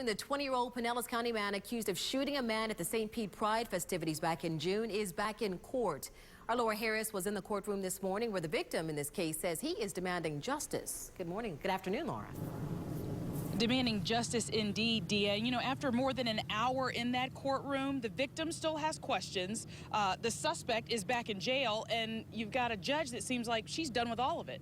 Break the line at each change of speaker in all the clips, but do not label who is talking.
afternoon, the 20-year-old Pinellas County man accused of shooting a man at the St. Pete Pride festivities back in June is back in court. Our Laura Harris was in the courtroom this morning where the victim in this case says he is demanding justice. Good morning. Good afternoon, Laura.
Demanding justice indeed, Dia. You know, after more than an hour in that courtroom, the victim still has questions. The suspect is back in jail, and you've got a judge that seems like she's done with all of it.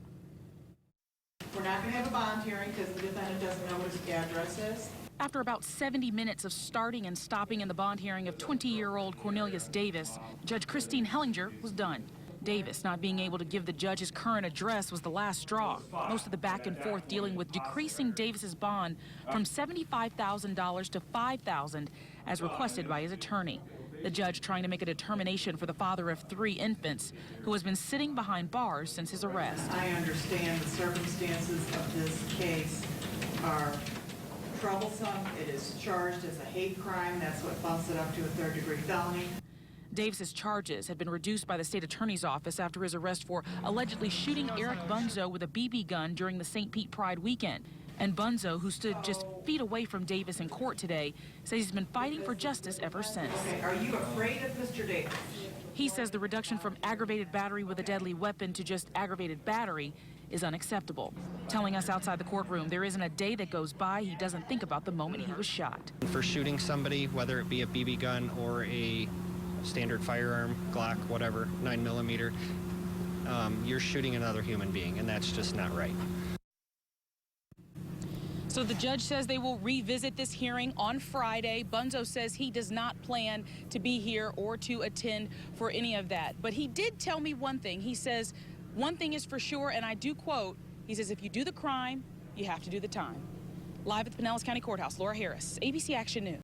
We're not going to have a bond hearing because the defendant doesn't know what his address is.
After about 70 minutes of starting and stopping in the bond hearing of 20-year-old Cornelius Davis, Judge Christine Hellinger was done. Davis not being able to give the judge his current address was the last straw. Most of the back and forth dealing with decreasing Davis's bond from $75,000 to $5,000 as requested by his attorney. The judge trying to make a determination for the father of 3 infants who has been sitting behind bars since his arrest.
I understand the circumstances of this case are troublesome. It is charged as a hate crime. That's what bumps it up to a 3rd-degree felony.
Davis's charges had been reduced by the state attorney's office after his arrest for allegedly shooting Eric Bunzo with a BB gun during the St. Pete Pride weekend. And Bunzo, who stood just feet away from Davis in court today, says he's been fighting for justice ever since.
Okay, are you afraid of Mr. Davis?
He says the reduction from aggravated battery with a deadly weapon to just aggravated battery is unacceptable. Telling us outside the courtroom there isn't a day that goes by he doesn't think about the moment he was shot.
For shooting somebody, whether it be a BB gun or a standard firearm, Glock, whatever, 9mm, you're shooting another human being, and that's just not right.
So the judge says they will revisit this hearing on Friday. Bunzo says he does not plan to be here or to attend for any of that. But he did tell me one thing. He says, one thing is for sure, and I do quote, he says, if you do the crime, you have to do the time. Live at the Pinellas County Courthouse, Laura Harris, ABC Action News.